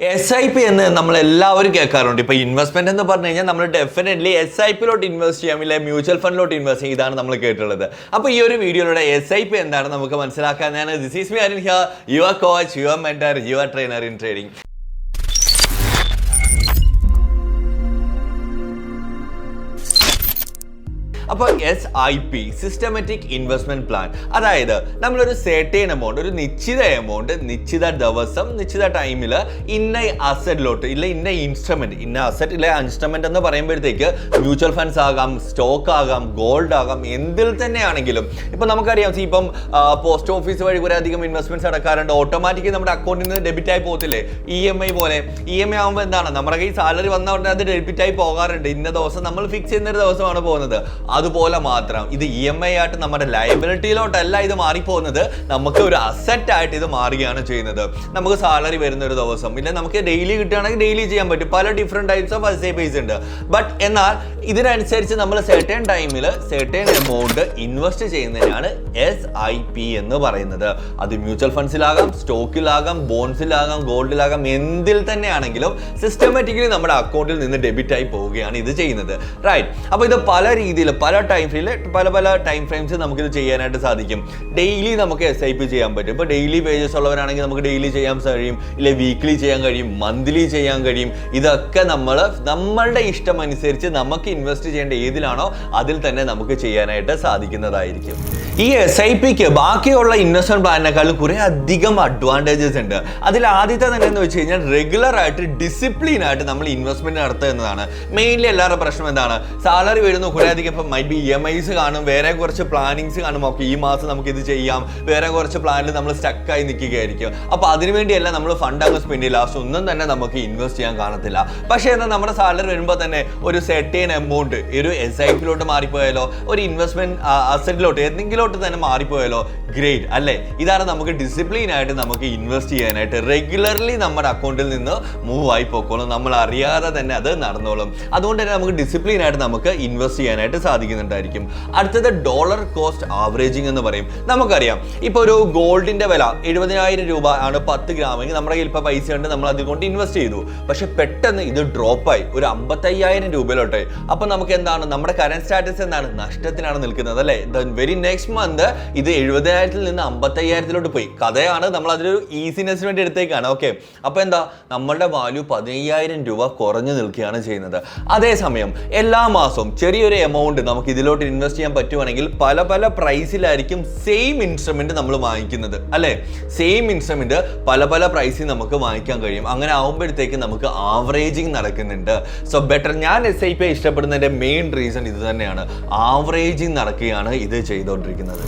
SIP എന്ന് നമ്മൾ എല്ലാവരും കേൾക്കാറുണ്ട്. ഇപ്പോൾ ഇൻവെസ്റ്റ്മെന്റ് എന്ന് പറഞ്ഞു കഴിഞ്ഞാൽ നമ്മൾ ഡെഫിനറ്റ്ലി SIP-ലോട്ട് ഇൻവെസ്റ്റ് ചെയ്യാം, ഇല്ല മ്യൂച്വൽ ഫണ്ടിലോട്ട് ഇൻവെസ്റ്റ് ചെയ്യും. ഇതാണ് നമ്മൾ കേട്ടിട്ടുള്ളത്. അപ്പോൾ ഈ ഒരു വീഡിയോയിലൂടെ SIP എന്താണ് നമുക്ക് മനസ്സിലാക്കാൻ this is me Arun here, your coach, your mentor, your trainer in trading. അപ്പോൾ SIP സിസ്റ്റമാറ്റിക് ഇൻവെസ്റ്റ്മെന്റ് പ്ലാൻ, അതായത് നമ്മളൊരു സെർട്ടൈൻ എമൗണ്ട്, ഒരു നിശ്ചിത എമൗണ്ട് നിശ്ചിത ദിവസം നിശ്ചിത ടൈമിൽ ഇന്ന അസറ്റിലോട്ട് ഇല്ല ഇന്ന ഇൻസ്ട്രുമെന്റ്, ഇന്ന അസറ്റ് ഇല്ല ഇൻസ്ട്രുമെന്റ് എന്ന് പറയുമ്പോഴത്തേക്ക് മ്യൂച്വൽ ഫണ്ട്സ് ആകാം, സ്റ്റോക്ക് ആകാം, ഗോൾഡ് ആകാം, എന്തിൽ തന്നെയാണെങ്കിലും. ഇപ്പം നമുക്കറിയാം, ഇപ്പം പോസ്റ്റ് ഓഫീസ് വഴി കുറേ അധികം ഇൻവെസ്റ്റ്മെന്റ്സ് അടക്കാറുണ്ട്. ഓട്ടോമാറ്റിക്കലി നമ്മുടെ അക്കൗണ്ടിൽ നിന്ന് ഡെബിറ്റ് ആയി പോകത്തില്ലേ? EMI പോലെ. EMI ആകുമ്പോൾ എന്താണ്, നമ്മുടെ കയ്യിൽ സാലറി വന്ന ഉടനെ അത് ഡെബിറ്റ് ആയി പോകാറുണ്ട്. ഇന്ന ദിവസം നമ്മൾ ഫിക്സ് ചെയ്യുന്ന ഒരു ദിവസമാണ് പോകുന്നത്. അതുപോലെ മാത്രം ഇത് EMI ആയിട്ട് നമ്മുടെ ലയബിലിറ്റിയിലോട്ടല്ല ഇത് മാറിപ്പോകുന്നത്, നമുക്ക് ഒരു അസറ്റ് ആയിട്ട് ഇത് മാറുകയാണ് ചെയ്യുന്നത്. നമുക്ക് സാലറി വരുന്ന ഒരു ദിവസം ഇല്ല, നമുക്ക് ഡെയിലി കിട്ടുകയാണെങ്കിൽ ഡെയിലി ചെയ്യാൻ പറ്റും. പല ഡിഫറെന്റ് ടൈപ്സ് ഓഫ് SIPs ഉണ്ട്. ബട്ട് എന്നാൽ ഇതിനനുസരിച്ച് നമ്മൾ സെർട്ടൈൻ ടൈമിൽ സെർട്ടൈൻ എമൗണ്ട് ഇൻവെസ്റ്റ് ചെയ്യുന്നതിനാണ് SIP എന്ന് പറയുന്നത്. അത് മ്യൂച്വൽ ഫണ്ട്സിലാകാം, സ്റ്റോക്കിലാകാം, ബോൺസിലാകാം, ഗോൾഡിലാകാം, എന്തിൽ തന്നെയാണെങ്കിലും സിസ്റ്റമാറ്റിക്കലി നമ്മുടെ അക്കൗണ്ടിൽ നിന്ന് ഡെബിറ്റ് ആയി പോവുകയാണ് ഇത് ചെയ്യുന്നത്. റൈറ്റ്. അപ്പോൾ ഇത് പല രീതിയിൽ പല ടൈം ഫ്രെയിംസ് നമുക്കിത് ചെയ്യാനായിട്ട് സാധിക്കും. ഡെയിലി നമുക്ക് SIP ചെയ്യാൻ പറ്റും. ഇപ്പോൾ ഡെയിലി പേജസ് ഉള്ളവരാണെങ്കിൽ നമുക്ക് ഡെയിലി ചെയ്യാൻ കഴിയും, ഇല്ലെ വീക്ക്ലി ചെയ്യാൻ കഴിയും, മന്ത്ലി ചെയ്യാൻ കഴിയും. ഇതൊക്കെ നമ്മളുടെ ഇഷ്ടം അനുസരിച്ച് നമുക്ക് ഇൻവെസ്റ്റ് ചെയ്യേണ്ട ഏതിലാണോ അതിൽ തന്നെ നമുക്ക് ചെയ്യാനായിട്ട് സാധിക്കുന്നതായിരിക്കും. ഈ SIPക്ക് ബാക്കിയുള്ള ഇൻവെസ്റ്റ്മെന്റ് പ്ലാനിനേക്കാളും കുറേ അധികം അഡ്വാൻറ്റേജസ് ഉണ്ട്. അതിൽ ആദ്യത്തെ തന്നെ എന്ന് വെച്ച് കഴിഞ്ഞാൽ റെഗുലർ ആയിട്ട് ഡിസിപ്ലിൻ ആയിട്ട് നമ്മൾ ഇൻവെസ്റ്റ്മെന്റ് നടത്തുക എന്നതാണ്. മെയിൻലി എല്ലാവരുടെ പ്രശ്നം എന്താണ്, സാലറി വരുന്നു, കുറേ അധികം ഇപ്പം മൈറ്റ് ബി EMIs കാണും, വേറെ കുറച്ച് പ്ലാനിങ്സ് കാണും. ഓക്കെ, ഈ മാസം നമുക്ക് ഇത് ചെയ്യാം, വേറെ കുറച്ച് പ്ലാനിൽ നമ്മൾ സ്റ്റക്കായി നിൽക്കുകയായിരിക്കും. അപ്പോൾ അതിനുവേണ്ടിയല്ല നമ്മൾ ഫണ്ട് അങ്ങ് സ്പെൻഡ് ചെയ്യില്ല, ലാസ്റ്റ് ഒന്നും തന്നെ നമുക്ക് ഇൻവെസ്റ്റ് ചെയ്യാൻ കാണത്തില്ല. പക്ഷേ എന്നാൽ നമ്മുടെ സാലറി വരുമ്പോൾ തന്നെ ഒരു സെർട്ടൈൻ എമൗണ്ട് ഒരു SIP-ലോട്ട് മാറിപ്പോയാലോ, ഒരു ഇൻവെസ്റ്റ്മെന്റ് അസറ്റിലോട്ട് എന്തെങ്കിലോട്ട് തന്നെ മാറിപ്പോയാലോ, ഗ്രേറ്റ് അല്ലേ? ഇതാണ് നമുക്ക് ഡിസിപ്ലിൻ ആയിട്ട് നമുക്ക് ഇൻവെസ്റ്റ് ചെയ്യാനായിട്ട് റെഗുലർലി നമ്മുടെ അക്കൗണ്ടിൽ നിന്ന് മൂവ് ആയി പോക്കോളും, നമ്മൾ അറിയാതെ തന്നെ അത് നടന്നോളും. അതുകൊണ്ട് തന്നെ നമുക്ക് ഡിസിപ്ലിൻ ആയിട്ട് നമുക്ക് ഇൻവെസ്റ്റ് ചെയ്യാനായിട്ട് സാധിക്കുന്നുണ്ടായിരിക്കും. അടുത്തത് ഡോളർ കോസ്റ്റ് ആവറേജിങ് എന്ന് പറയും. നമുക്കറിയാം, ഇപ്പോൾ ഒരു ഗോൾഡിന്റെ വില 70,000 രൂപ ആണ് 10 ഗ്രാമെങ്കിൽ നമ്മുടെ കയ്യിൽ ഇപ്പോൾ പൈസ ഉണ്ട്, നമ്മൾ അതുകൊണ്ട് ഇൻവെസ്റ്റ് ചെയ്തു. പക്ഷെ പെട്ടെന്ന് ഇത് ഡ്രോപ്പായി ഒരു 55,000 രൂപയിലോട്ടെ. അപ്പോൾ നമുക്ക് എന്താണ്, നമ്മുടെ കറന്റ് സ്റ്റാറ്റസ് എന്താണ്, നഷ്ടത്തിനാണ് നിൽക്കുന്നത് അല്ലേ? വെരി നെക്സ്റ്റ് മന്ത് ഇത് 70,000-ൽ നിന്ന് 55,000-ലോട്ട് പോയി. കഥയാണ്, നമ്മൾ അതിലൊരു ഈസിനെസ്സിന് വേണ്ടി എടുത്തേക്കാണ്. ഓക്കെ, അപ്പോൾ എന്താ, നമ്മളുടെ വാല്യൂ 15,000 രൂപ കുറഞ്ഞു നിൽക്കുകയാണ് ചെയ്യുന്നത്. അതേസമയം എല്ലാ മാസവും ചെറിയൊരു എമൗണ്ട് നമുക്ക് ഇതിലോട്ട് ഇൻവെസ്റ്റ് ചെയ്യാൻ പറ്റുവാണെങ്കിൽ പല പ്രൈസിലായിരിക്കും സെയിം ഇൻസ്ട്രുമെന്റ് നമ്മൾ വാങ്ങിക്കുന്നത് അല്ലേ? സെയിം ഇൻസ്ട്രുമെന്റ് പല പ്രൈസിൽ നമുക്ക് വാങ്ങിക്കാൻ കഴിയും. അങ്ങനെ ആവുമ്പോഴത്തേക്ക് നമുക്ക് ആവറേജിങ് നടക്കുന്നുണ്ട്. സോ ബെറ്റർ, ഞാൻ SIP ഇഷ്ടപ്പെടുന്നതിന്റെ മെയിൻ റീസൺ ഇത് തന്നെയാണ്. ആവറേജിങ് നടക്കുകയാണ് ഇത് ചെയ്തുകൊണ്ടിരിക്കുന്നത്.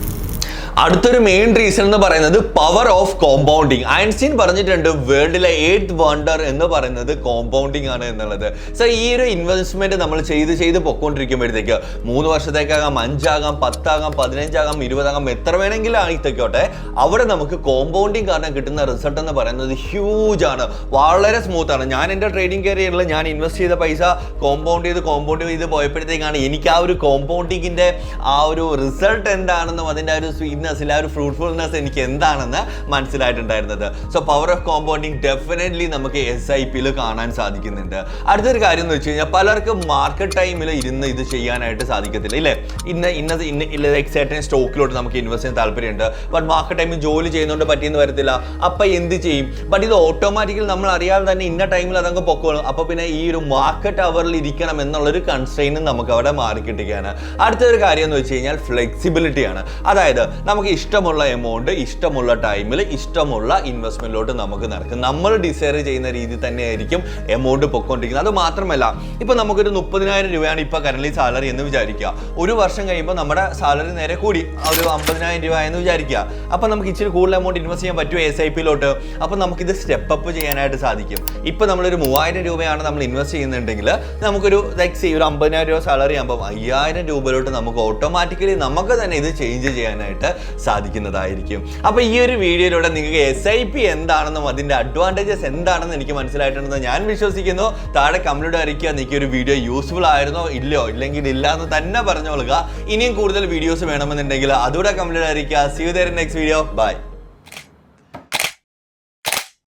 അടുത്തൊരു മെയിൻ റീസൺ എന്ന് പറയുന്നത് പവർ ഓഫ് കോമ്പൗണ്ടിങ്. ഐൻസ്റ്റീൻ പറഞ്ഞിട്ടുണ്ട്, വേൾഡിലെ 8th വണ്ടർ എന്ന് പറയുന്നത് കോമ്പൗണ്ടിങ് ആണ് എന്നുള്ളത്. സോ ഈ ഒരു ഇൻവെസ്റ്റ്മെന്റ് നമ്മൾ ചെയ്ത് പൊക്കോണ്ടിരിക്കുമ്പോഴത്തേക്ക് 3 വർഷത്തേക്കാകാം, 5 ആകാം, 10 ആകാം, 15 ആകാം, 20 ആകാം, എത്ര വേണമെങ്കിലും ആയിക്കോട്ടെ, അവിടെ നമുക്ക് കോമ്പൗണ്ടിങ് കാരണം കിട്ടുന്ന റിസൾട്ട് എന്ന് പറയുന്നത് ഹ്യൂജ് ആണ്, വളരെ സ്മൂത്ത് ആണ്. ഞാൻ എൻ്റെ ട്രേഡിംഗ് കരിയറിൽ ഞാൻ ഇൻവെസ്റ്റ് ചെയ്ത പൈസ കോമ്പൗണ്ട് ചെയ്ത് പോയപ്പോഴത്തേക്കാണ് എനിക്ക് ആ ഒരു കോമ്പൗണ്ടിങ്ങിന്റെ ആ ഒരു റിസൾട്ട് എന്താണെന്നും അതിൻ്റെ ആ ഒരു ആ ഒരു ഫ്രൂട്ട്ഫുൾനെസ് എനിക്ക് എന്താണെന്ന് മനസ്സിലായിട്ടുണ്ടായിരുന്നത്. So power of compounding definitely നമുക്ക് SIP-ൽ കാണാൻ സാധിക്കുന്നുണ്ട്. അടുത്തൊരു കാര്യം എന്ന് വെച്ച് കഴിഞ്ഞാൽ, പലർക്കും മാർക്കറ്റ് ടൈമിൽ ഇരുന്ന് ഇത് ചെയ്യാനായിട്ട് സാധിക്കത്തില്ല ഇല്ലേ? ഇന്ന സെർട്ടൈൻ സ്റ്റോക്കിലോട്ട് നമുക്ക് ഇൻവെസ്റ്റ് ചെയ്യാൻ താല്പര്യമുണ്ട്, ബട്ട് മാർക്കറ്റ് ടൈമിൽ ജോലി ചെയ്യുന്നതുകൊണ്ട് പറ്റിയെന്ന് വരത്തില്ല. അപ്പം എന്ത് ചെയ്യും? ബട്ട് ഇത് ഓട്ടോമാറ്റിക്കലി നമ്മൾ അറിയാതെ തന്നെ ഇന്ന ടൈമിൽ അതങ്ങ് പൊക്കോളും. അപ്പോൾ പിന്നെ ഈ ഒരു മാർക്കറ്റ് അവറിൽ ഇരിക്കണം എന്നുള്ളൊരു കൺസ്ട്രെയിൻ നമുക്ക് അവിടെ മാറിക്കിട്ടുകയാണ്. അടുത്തൊരു കാര്യം എന്ന് വെച്ച് കഴിഞ്ഞാൽ ഫ്ലെക്സിബിലിറ്റിയാണ്. അതായത് നമുക്ക് ഇഷ്ടമുള്ള എമൗണ്ട് ഇഷ്ടമുള്ള ടൈമിൽ ഇഷ്ടമുള്ള ഇൻവെസ്റ്റ്മെന്റിലോട്ട് നമുക്ക് നടക്കും. നമ്മൾ ഡിസൈർ ചെയ്യുന്ന രീതി തന്നെയായിരിക്കും എമൗണ്ട് പൊക്കോണ്ടിരിക്കുന്നത്. അത് മാത്രമല്ല, ഇപ്പൊ നമുക്കൊരു 30,000 രൂപയാണ് ഇപ്പൊ കറന്റ് സാലറി എന്ന് വിചാരിക്കുക. ഒരു വർഷം കഴിയുമ്പോൾ നമ്മുടെ സാലറി നേരെ കൂടി ഒരു 50,000 രൂപ എന്ന് വിചാരിക്കുക. അപ്പൊ നമുക്ക് ഇച്ചിരി കൂടുതൽ എമൗണ്ട് ഇൻവെസ്റ്റ് ചെയ്യാൻ പറ്റുമോ SIP-ലോട്ട്? അപ്പൊ നമുക്കിത് സ്റ്റെപ്പ് അപ്പ് ചെയ്യാനായിട്ട് സാധിക്കും. ഇപ്പൊ നമ്മളൊരു 3,000 രൂപയാണ് നമ്മൾ ഇൻവെസ്റ്റ് ചെയ്യുന്നുണ്ടെങ്കിൽ നമുക്കൊരു ഒരു 50,000 രൂപ സാലറി ആകുമ്പോൾ 5,000 രൂപയിലോട്ട് നമുക്ക് ഓട്ടോമാറ്റിക്കലി നമുക്ക് തന്നെ ഇത് ചേഞ്ച് ചെയ്യാനായിട്ട് സാധിക്കുന്നതായിരിക്കും. അപ്പോൾ ഈ ഒരു വീഡിയോയിലൂടെ നിങ്ങൾക്ക് SIP എന്താണെന്നും അതിന്റെ അഡ്വാൻറ്റേജസ് എന്താണെന്ന് എനിക്ക് മനസ്സിലായിട്ടുണ്ടെന്ന് ഞാൻ വിശ്വസിക്കുന്നു. താഴെ കമന്റിലൂടെ അറിയിക്കുക, നിങ്ങൾക്ക് ഒരു വീഡിയോ യൂസ്ഫുൾ ആയിരുന്നോ ഇല്ലയോ, ഇല്ലെങ്കിൽ ഇല്ല എന്ന് തന്നെ പറഞ്ഞോളുക. ഇനിയും കൂടുതൽ വീഡിയോസ് വേണമെന്നുണ്ടെങ്കിൽ അതുകൂടെ കമന്റിലൂടെ അറിയിക്കുക. See you there in next video. Bye.